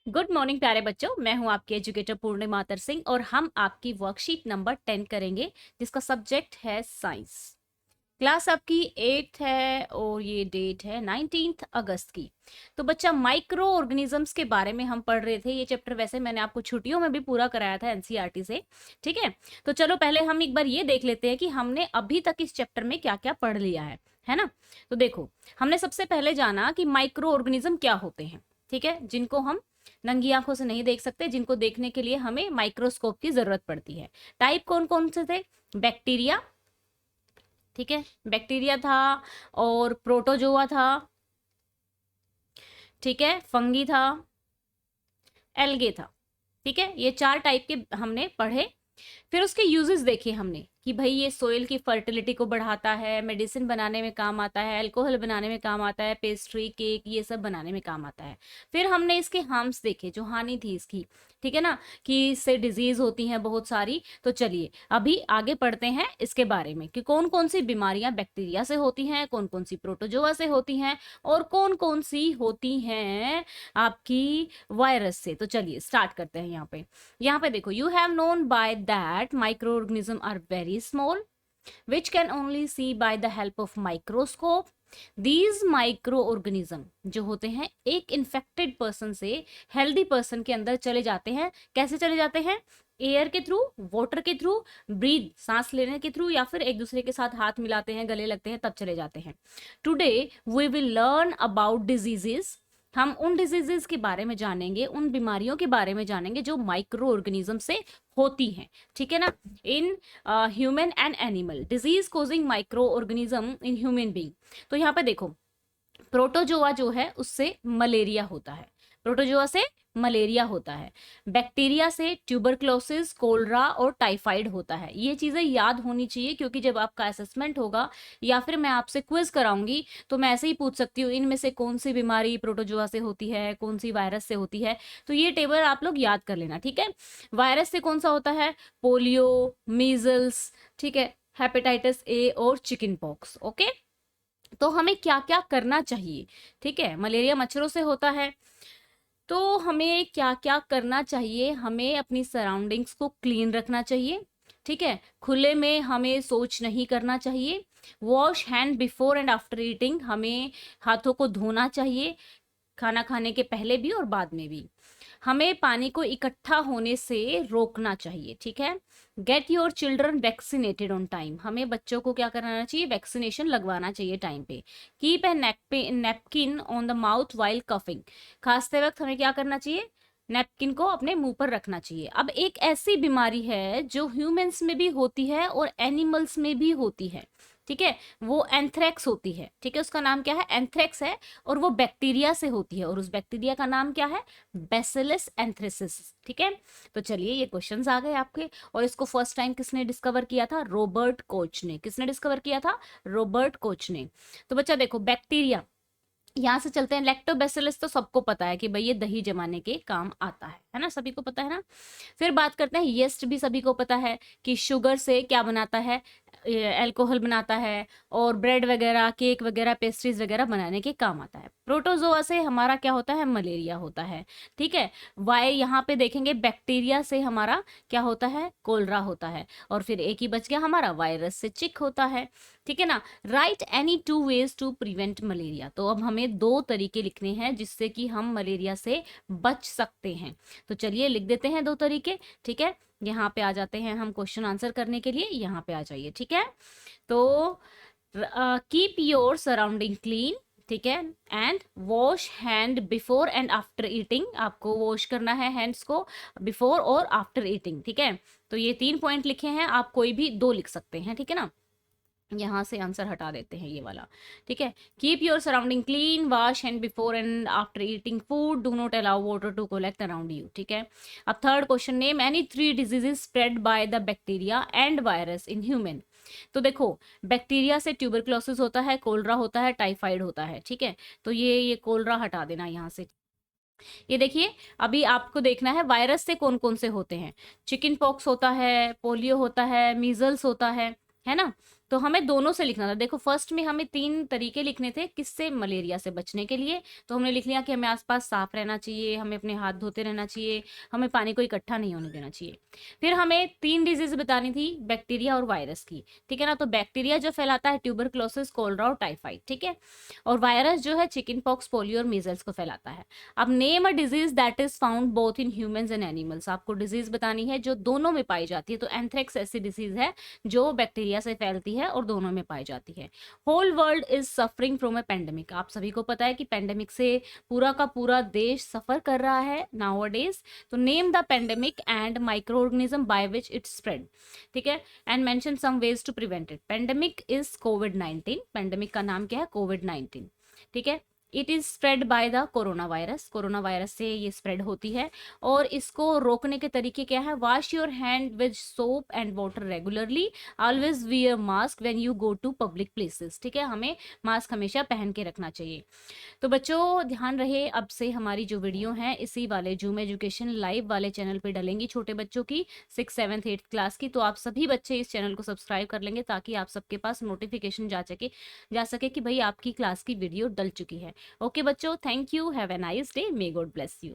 Good morning प्यारे बच्चों, मैं हूं आपकी एजुकेटर पूर्णिमा मातर सिंह और हम आपकी वर्कशीट नंबर 10 करेंगे जिसका सब्जेक्ट है साइंस। क्लास आपकी 8th है और ये डेट है 19th अगस्त की। तो बच्चा माइक्रो ऑर्गेनिजम्स के बारे में हम पढ़ रहे थे। ये चैप्टर वैसे मैंने आपको छुट्टियों में भी पूरा कराया था एनसीईआरटी से। ठीक है, तो चलो पहले हम एक बार ये देख लेते हैं कि हमने अभी तक इस चैप्टर में क्या क्या पढ़ लिया है ना। तो देखो, हमने सबसे पहले जाना कि माइक्रो ऑर्गेनिज्म क्या होते हैं। ठीक है, जिनको हम नंगी आंखों से नहीं देख सकते, जिनको देखने के लिए हमें माइक्रोस्कोप की जरूरत पड़ती है। टाइप कौन कौन से थे? बैक्टीरिया, ठीक है, बैक्टीरिया था, और प्रोटोजोआ था, ठीक है, फंगी था, एल्गे था। ठीक है, ये 4 टाइप के हमने पढ़े। फिर उसके यूजेस देखे हमने कि भाई ये सोइल की फर्टिलिटी को बढ़ाता है, मेडिसिन बनाने में काम आता है, अल्कोहल बनाने में काम आता है, पेस्ट्री केक ये सब बनाने में काम आता है। फिर हमने इसके हार्म्स देखे, जो हानि थी इसकी, ठीक है ना, कि इससे डिजीज होती हैं बहुत सारी। तो चलिए अभी आगे पढ़ते हैं इसके बारे में कि कौन कौन सी बीमारियां बैक्टीरिया से होती हैं, कौन कौन सी प्रोटोजोआ से होती हैं, और कौन कौन सी होती हैं आपकी वायरस से। तो चलिए स्टार्ट करते हैं। यहाँ पे देखो, you have known by that microorganism are very small which can only see by the help of microscope. These microorganism जो होते हैं एक इन्फेक्टेड पर्सन से हेल्दी पर्सन के अंदर चले जाते हैं। कैसे चले जाते हैं? एयर के थ्रू, वाटर के थ्रू, ब्रीथ सांस लेने के थ्रू, या फिर एक दूसरे के साथ हाथ मिलाते हैं, गले लगते हैं, तब चले जाते हैं। Today we will learn about diseases. हम उन डिजीजेस के बारे में जानेंगे, उन बीमारियों के बारे में जानेंगे जो माइक्रो ऑर्गेनिज्म से होती हैं। ठीक है ना, in human and animal, disease causing micro organism in human being. तो यहाँ पे देखो, प्रोटोजोआ जो है उससे मलेरिया होता है, प्रोटोजोआ से मलेरिया होता है। बैक्टीरिया से ट्यूबरक्लोसिस, कोलरा और टाइफाइड होता है। ये चीजें याद होनी चाहिए, क्योंकि जब आपका असेसमेंट होगा या फिर मैं आपसे क्विज कराऊंगी तो मैं ऐसे ही पूछ सकती हूँ इनमें से कौन सी बीमारी प्रोटोजोआ से होती है, कौन सी वायरस से होती है। तो ये टेबल आप लोग याद कर लेना। ठीक है, वायरस से कौन सा होता है? पोलियो, मीजल्स, ठीक है, हेपेटाइटिस ए और चिकन पॉक्स। ओके, तो हमें क्या क्या करना चाहिए? ठीक है, मलेरिया मच्छरों से होता है, तो हमें क्या क्या करना चाहिए? हमें अपनी सराउंडिंग्स को क्लीन रखना चाहिए। ठीक है, खुले में हमें शौच नहीं करना चाहिए। Wash hand before and after eating, हमें हाथों को धोना चाहिए, खाना खाने के पहले भी और बाद में भी। हमें पानी को इकट्ठा होने से रोकना चाहिए। ठीक है, get your children vaccinated on time, हमें बच्चों को क्या कराना चाहिए? वैक्सीनेशन लगवाना चाहिए टाइम पे। Keep a napkin on the mouth while coughing, खांसते वक्त हमें क्या करना चाहिए? नैपकिन को अपने मुंह पर रखना चाहिए। अब एक ऐसी बीमारी है जो ह्यूमंस में भी होती है और एनिमल्स में भी होती है। ठीक है, वो एंथ्रेक्स होती है। ठीक है, उसका नाम क्या है? एंथ्रेक्स है, और वो बैक्टीरिया से होती है, और उस बैक्टीरिया का नाम क्या है? Bacillus anthracis. ठीक है, तो चलिए ये क्वेश्चंस आ गए आपके। और इसको फर्स्ट टाइम किसने डिस्कवर किया था? रॉबर्ट कोच ने। किसने डिस्कवर किया था? रॉबर्ट कोच ने। तो बच्चा देखो, बैक्टीरिया, यहाँ से चलते हैं। लैक्टोबैसिलस तो सबको पता है कि भाई ये दही जमाने के काम आता है ना, सभी को पता है ना। फिर बात करते हैं यीस्ट, भी सभी को पता है कि शुगर से क्या बनाता है? अल्कोहल बनाता है, और ब्रेड वगैरह, केक वगैरह, पेस्ट्रीज वगैरह बनाने के काम आता है। प्रोटोजोआ से हमारा क्या होता है? मलेरिया होता है। ठीक है, वाई यहाँ पे देखेंगे, बैक्टीरिया से हमारा क्या होता है? कोलरा होता है। और फिर एक ही बच गया हमारा, वायरस से चिक होता है। ठीक है ना, write any 2 ways to prevent malaria. तो अब हमें 2 तरीके लिखने हैं जिससे कि हम मलेरिया से बच सकते हैं। तो चलिए लिख देते हैं 2 तरीके। ठीक है, यहाँ पे आ जाते हैं हम क्वेश्चन आंसर करने के लिए, यहाँ पे आ जाइए। ठीक है, तो कीप योर सराउंडिंग क्लीन, ठीक है, and wash hand before and after eating, आपको वॉश करना है हैंड्स को बिफोर और आफ्टर ईटिंग। ठीक है, तो ये 3 पॉइंट लिखे हैं, आप कोई भी 2 लिख सकते हैं। ठीक है ना, यहाँ से आंसर हटा देते हैं ये वाला। ठीक है, keep your surrounding clean, wash hand before and after eating food, do not allow water to collect around you. ठीक है, अब third question, name any 3 diseases spread by the bacteria and virus in human. तो देखो, bacteria से tuberculosis होता है, cholera होता है, टाइफाइड होता है। ठीक है, तो ये कोलरा हटा देना यहाँ से। ये देखिए, अभी आपको देखना है वायरस से कौन कौन से होते हैं। चिकन पॉक्स होता है, पोलियो होता है, मीजल्स होता है ना। तो हमें दोनों से लिखना था। देखो फर्स्ट में हमें 3 तरीके लिखने थे किससे, मलेरिया से बचने के लिए। तो हमने लिख लिया कि हमें आस-पास साफ रहना चाहिए, हमें अपने हाथ धोते रहना चाहिए, हमें पानी को इकट्ठा नहीं होने देना चाहिए। फिर हमें 3 डिजीज़ बतानी थी बैक्टीरिया और वायरस की, ठीक है ना? तो बैक्टीरिया जो फैलाता है ट्यूबरकुलोसिस, कोलेरा और टाइफाइड, ठीक है? और वायरस जो है चिकन पॉक्स, पोलियो और मीजल्स को फैलाता है। अब name a disease that is found both in humans and animals. आपको डिजीज बतानी है जो दोनों में पाई जाती है। तो एंथ्रेक्स ऐसी डिजीज है जो बैक्टीरिया से फैलती है और दोनों में पाई जाती है। Whole world is suffering from a pandemic. आप सभी को पता है कि पेंडेमिक से पूरा का पूरा देश सफर कर रहा है नाउअडेज। तो name the pandemic and microorganism by which it spread, ठीक है, and mention some ways to prevent it. Pandemic is कोविड-19। पेंडेमिक का नाम क्या है? कोविड-19, ठीक है। It is spread by the corona virus. Corona virus से ये स्प्रेड होती है। और इसको रोकने के तरीके क्या है? Wash your hand with soap and water regularly, always wear mask when you go to public places, ठीक है। हमें मास्क हमेशा पहन के रखना चाहिए। तो बच्चों ध्यान रहे, अब से हमारी जो वीडियो है इसी वाले जूम एजुकेशन लाइव वाले चैनल पे डलेंगी छोटे बच्चों की 6, 7, 8 क्लास की। तो आप सभी बच्चे इस चैनल को सब्सक्राइब कर लेंगे ताकि आप सबके पास नोटिफिकेशन जा सके कि भाई आपकी क्लास की वीडियो डल चुकी है। ओके बच्चों, thank you, have a nice day, may God bless you.